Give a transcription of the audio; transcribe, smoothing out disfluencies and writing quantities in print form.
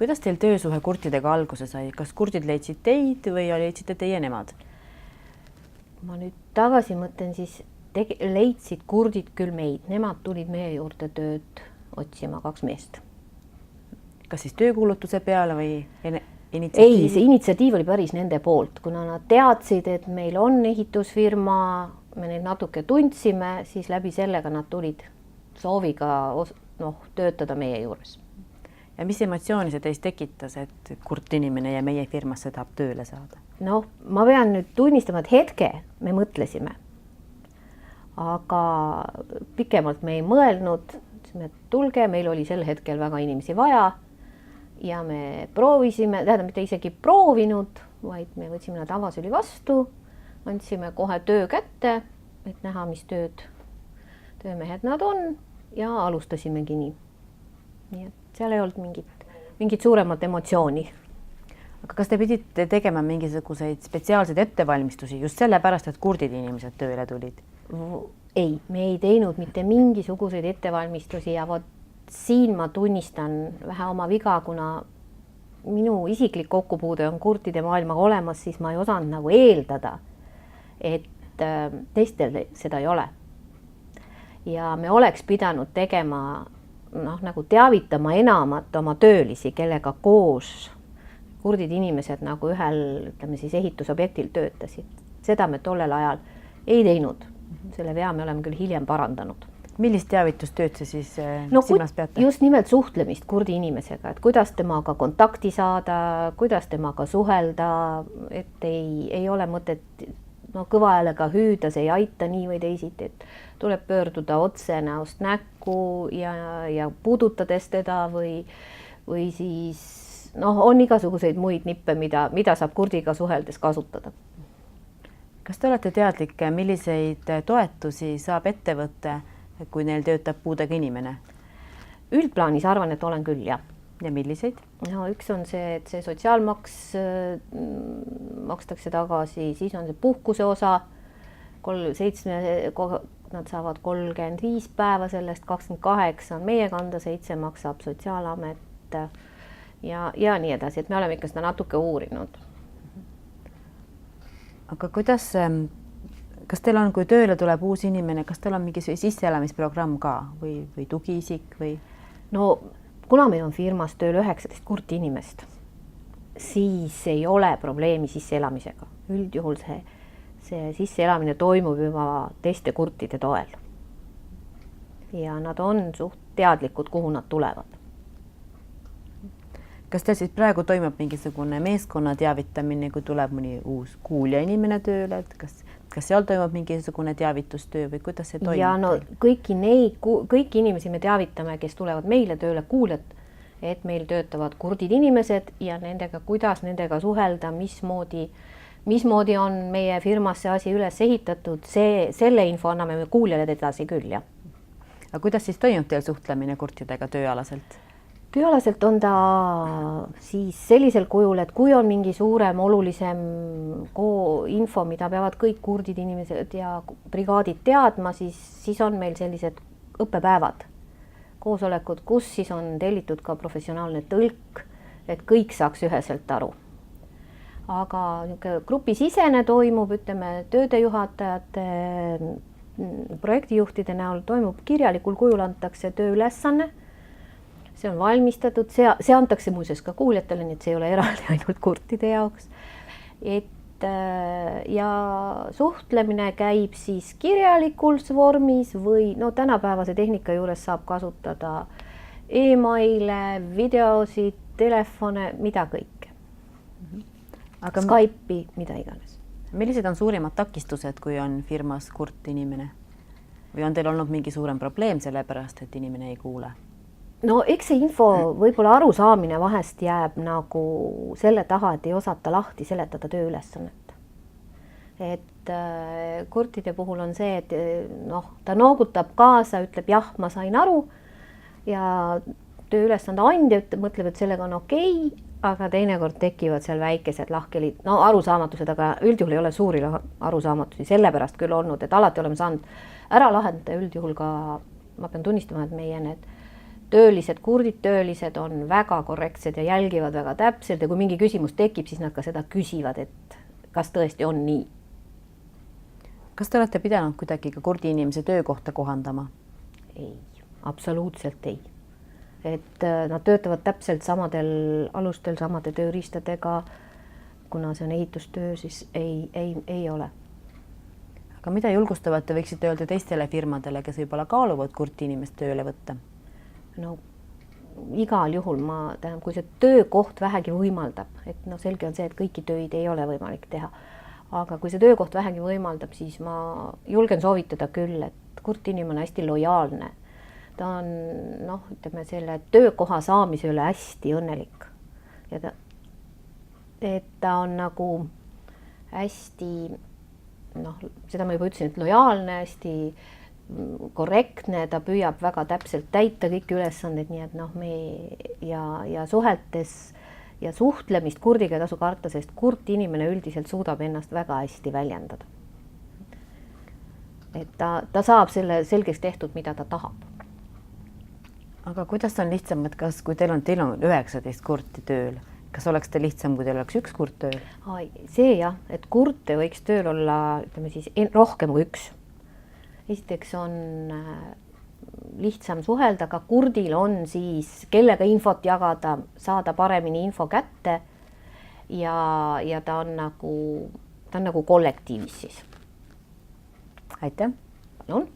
kuidas teil töösuhe kurtidega alguse sai? Kas kurdid leidsid teid või leidsite teie nemad? Ma nüüd tagasi mõtlen, siis leidsid kurdid küll meid. Nemad tulid meie juurde tööd otsima, 2 meest. Kas siis töökuulutuse peale või initsiatiiv? Ei, see initsiatiiv oli päris nende poolt, kuna nad teadsid, et meil on ehitusfirma, me neid natuke tundsime, siis läbi sellega nad tulid sooviga töötada meie juures. Ja mis emotsiooni see teist tekitas, et kurt inimene ja meie firmasse tahab tööle saada? Ma pean nüüd tunnistama, et hetke me mõtlesime, aga pikemalt me ei mõelnud, et tulge, meil oli sel hetkel väga inimesi vaja ja me proovisime, mitte isegi proovinud, vaid me võtsime nad avasüli vastu, andsime kohe töö kätte, et näha, mis töömehed nad on ja alustasimegi nii. Nii et seal ei olnud mingit suuremat emotsiooni. Aga kas te pidite tegema mingisuguseid spetsiaalseid ettevalmistusi just sellepärast, et kurdid inimesed tööle tulid? Ei, me ei teinud mitte mingisuguseid ettevalmistusi ja siin ma tunnistan vähe oma viga, kuna minu isiklik kokkupuude on kurtide maailmaga olemas, siis ma ei osanud eeldada, et teistel seda ei ole. Ja me oleks pidanud tegema, teavitama enamat oma töölisi, kellega koos kurdid inimesed ühel, ehitusobjektil töötasid. Seda me tollel ajal ei teinud. Selle vea me oleme küll hiljem parandanud. Millist teavitustööd see siis silmas peate? Just nimelt suhtlemist kurdi inimesega, et kuidas temaga kontakti saada, kuidas temaga suhelda, et ei ole mõtet kõva häälega hüüda, see ei aita nii või teisiti, et tuleb pöörduda otse näost näkku ja puudutades teda või siis on igasuguseid muid nippe, mida saab kurdiga suheldes kasutada. Kas te olete teadlik, milliseid toetusi saab ettevõtte, kui neil töötab puudega inimene? Üldplaanis arvan, et olen küll, jah. Ja milliseid? Üks on see, et see sotsiaalmaks makstakse tagasi, siis on see puhkuse osa, 7, nad saavad 35 päeva sellest, 28 on meie kanda, 7 maksab Sotsiaalamet ja nii edasi, et me oleme ikka seda natuke uurinud. Aga kuidas, kas teil on, kui tööle tuleb uus inimene, kas teil on mingi sisseelamisprogramm ka või tugiisik või? Kuna meil on firmas tööl 19 kurti inimest, siis ei ole probleemi sisseelamisega. Üldjuhul see sisseelamine toimub juba teiste kurtide toel. Ja nad on suht teadlikud, kuhu nad tulevad. Kas teil siis praegu toimub mingisugune meeskonna teavitamine, kui tuleb mõni uus kuulja inimene tööle, et kas seal toimub mingisugune teavitustöö või kuidas see toimub? Ja kõiki inimesi me teavitame, kes tulevad meile tööle, kuuljad, et meil töötavad kurdid inimesed ja nendega, kuidas nendega suhelda, mismoodi on meie firmas see asi üles ehitatud, selle info anname me kuuljale edasi küll, jah. Aga kuidas siis toimub teil suhtlemine kurtidega tööalaselt? Tööalaselt on ta siis sellisel kujul, et kui on mingi suurem, olulisem info, mida peavad kõik kurdid inimesed ja brigaadid teadma, siis on meil sellised õppepäevad, koosolekud, kus siis on tellitud ka professionaalne tõlk, et kõik saaks üheselt aru. Aga grupisisene toimub, töödejuhatajate, projektijuhtide näol toimub kirjalikul kujul, antakse tööülesanne. See on valmistatud, see antakse muuseas ka kuuljatele, nii et see ei ole eraldi ainult kurtide jaoks. Ja suhtlemine käib siis kirjalikus vormis või tänapäevase tehnika juures saab kasutada e-maile, videosid, telefone, mida kõike. Aga Skype'i, mida iganes. Millised on suurimad takistused, kui on firmas kurt inimene? Või on teil olnud mingi suurem probleem sellepärast, et inimene ei kuule? Eks see info võib-olla arusaamine vahest jääb selle taha, et ei osata lahti seletada tööülesannet. Et kurtide puhul on see, et ta noogutab kaasa, ütleb jah, ma sain aru ja tööülesande andja mõtleb, et sellega on okei, aga teinekord tekivad seal väikesed lahkelid, arusaamatused, aga üldjuhul ei ole suuri arusaamatusi, sellepärast küll olnud, et alati oleme saanud ära lahendada üldjuhul ka, ma pean tunnistama, et meie need töölised, kurdid töölised on väga korrektsed ja jälgivad väga täpselt ja kui mingi küsimus tekib, siis nad ka seda küsivad, et kas tõesti on nii. Kas te olete pidanud kuidagi ka kurdi inimese töökohta kohandama? Ei, absoluutselt ei. Et nad töötavad täpselt samadel alustel, samade tööriistadega, kuna see on ehitustöö, siis ei ole. Aga mida julgustavalt te võiksite öelda teistele firmadele, kes võib-olla kaaluvad kurdi inimest tööle võtta? No igal juhul kui see töökoht vähegi võimaldab, et selge on see, et kõiki töid ei ole võimalik teha, aga kui see töökoht vähegi võimaldab, siis ma julgen soovitada küll, et kurdi inimene on hästi lojaalne. Ta on ütleme selle töökoha saamise üle hästi õnnelik ja ta on nagu hästi seda ma juba ütlesin, et lojaalne, hästi korrektne, ta püüab väga täpselt täita kõiki ülesanded, nii et ja suheltes ja suhtlemist kurdiga ei tasu karta, sest kurdi inimene üldiselt suudab ennast väga hästi väljendada. Et ta saab selle selgeks tehtud, mida ta tahab. Aga kuidas on lihtsam, et kas kui teil on 19 kurti tööl, kas oleks teil lihtsam, kui teil oleks üks kurt tööl? See jah, et kurte võiks tööl olla, ütleme siis rohkem kui üks. Esiteks on lihtsam suhelda, aga kurdil on siis kellega infot jagada, saada paremini info kätte ja ta on nagu kollektiivis siis. Aitäh! Palun!